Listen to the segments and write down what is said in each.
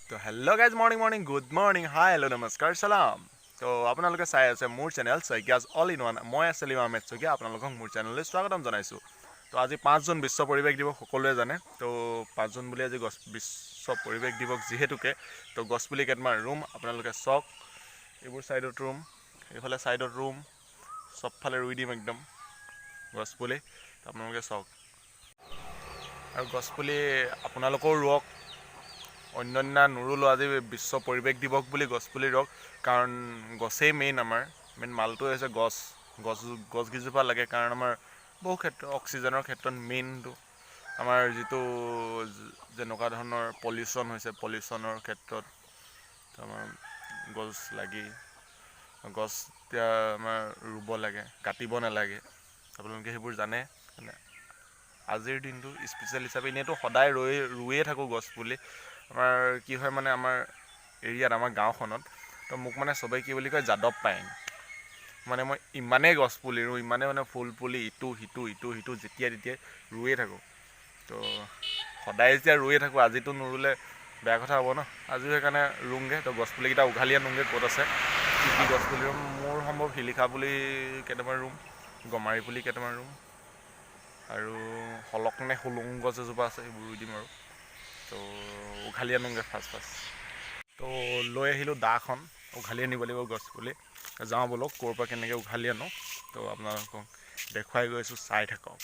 তো hello' guys morning good morning hi hello' নমস্কাৰ চালাম। তো আপোনালোকে চাই আছে মোৰ চেনেল শইকীয়াজ অল ইন ওৱান। মই আছিলো আহমেদ শইকীয়া, আপোনালোকক মোৰ চেনেললৈ স্বাগতম জনাইছোঁ। তো আজি 5 জুন বিশ্ব পৰিৱেশ দিৱস, সকলোৱে জানে। তো 5 জুন বুলি আজি বিশ্ব পৰিৱেশ দিৱস যিহেতুকে, তো গছপুলি কেইটামান ৰুম, আপোনালোকে চাওক। এইবোৰ ছাইডত ৰুম, এইফালে ছাইডত ৰুম, চবফালে ৰুই দিম একদম গছপুলি। আপোনালোকে চাওক, আৰু গছপুলি আপোনালোকেও ৰুৱক। অন্যান্য নুৰুলো, আজি বিশ্ব পৰিৱেশ দিৱস বুলি গছপুলি ৰুৱক, কাৰণ গছেই মেইন। আমাৰ মেইন মালটোৱে হৈছে গছকেইজোপা লাগে, কাৰণ আমাৰ বহু ক্ষেত্ৰত অক্সিজেনৰ ক্ষেত্ৰত মেইনটো আমাৰ যিটো যেনেকুৱা ধৰণৰ পলিউশ্যন হৈছে, পলিউশ্যনৰ ক্ষেত্ৰত আমাৰ গছ লাগি, গছ এতিয়া আমাৰ ৰুব লাগে, কাটিব নালাগে। আপোনালোকে সেইবোৰ জানে। আজিৰ দিনটো স্পেচিয়েল হিচাপে এনেইতো সদায় ৰুয়ে থাকোঁ গছপুলি। আমাৰ কি হয় মানে, আমাৰ এৰিয়াত, আমাৰ গাঁওখনত, তো মোক মানে চবেই কি বুলি কয়, যাদৱ পায়েং। মানে মই ইমানেই গছপুলি ৰুওঁ, ইমানেই মানে ফুল পুলি ইটো সিটো যেতিয়াই তেতিয়াই ৰুয়ে থাকোঁ। তো সদায় যেতিয়া ৰুয়ে থাকোঁ, আজিতো নুৰুলে বেয়া কথা হ'ব ন। আজিও সেইকাৰণে ৰুংগৈ। তো গছপুলিকেইটা উঘালি আনোগৈ, ক'ত আছে কি গছপুলি ৰুম। মোৰ সম্ভৱ শিলিখা পুলি কেইটামান ৰুম, গমাৰি পুলি কেইটামান ৰুম, আৰু শলক নে হুলুং গছ এজোপা আছে, সেইবোৰ ৰুই দিম আৰু। তো উঘালি আনোগৈ ফাৰ্ষ্ট। তো লৈ আহিলোঁ দাখন, উঘালি আনিব লাগিব গছপুলি। যাওঁ ব'লক, ক'ৰ পৰা কেনেকৈ উঘালি আনো তো আপোনালোকক দেখুৱাই গৈ আছোঁ, চাই থাকক।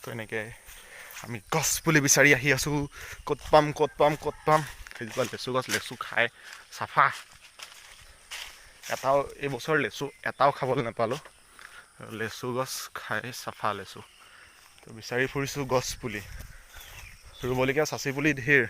তো এনেকৈ আমি গছপুলি বিচাৰি আহি আছোঁ। ক'ত পাম সেইজোপা লেচু খাই চাফা। এটাও এইবছৰ লেচু এটাও খাবলৈ নাপালোঁ। লেচু গছ খাই চাফা লেচু। তো বিচাৰি ফুৰিছোঁ গছপুলি, ৰুবলগীয়া চাচি পুলি ধেৰ।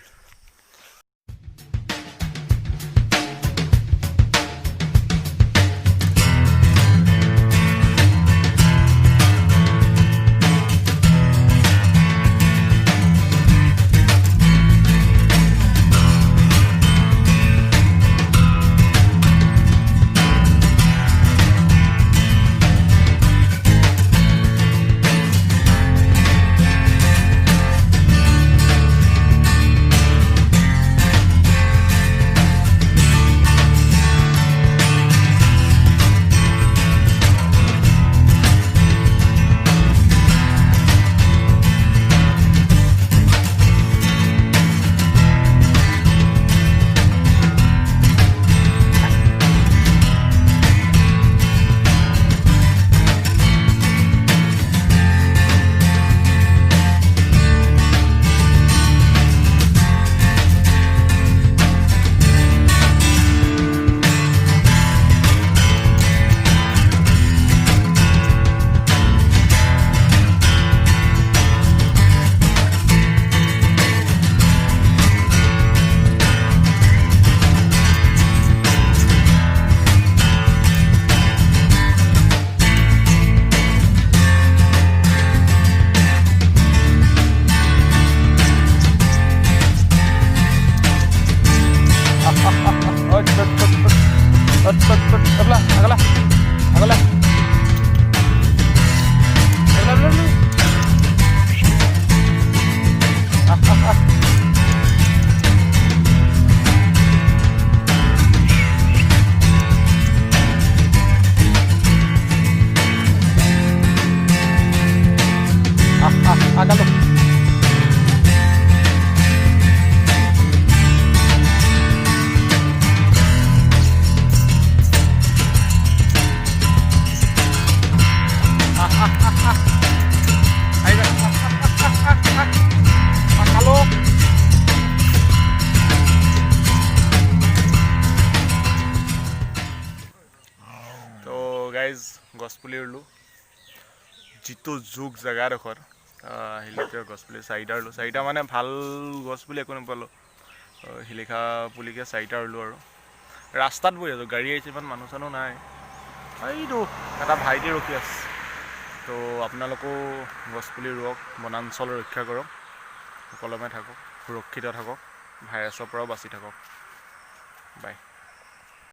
গাইজ গছপুলি ৰুলোঁ, যিটো জোক জেগাডোখৰত শিলিখা গছপুলি 4টা ৰুলোঁ। 4টা মানে ভাল গছপুলি একো নাপালোঁ। শিলিখা পুলিকে 4টা ৰুলোঁ। আৰু ৰাস্তাত বহি আছোঁ, গাড়ী আহিছে, ইমান মানুহ চানুহ নাই। এইটো এটা ভাইটি ৰখি আছে। তো আপোনালোকেও গছপুলি ৰুৱক, বনাঞ্চল ৰক্ষা কৰক, সুকলমে থাকক, সুৰক্ষিত থাকক, ভাইৰাছৰ পৰাও বাচি থাকক। বাই।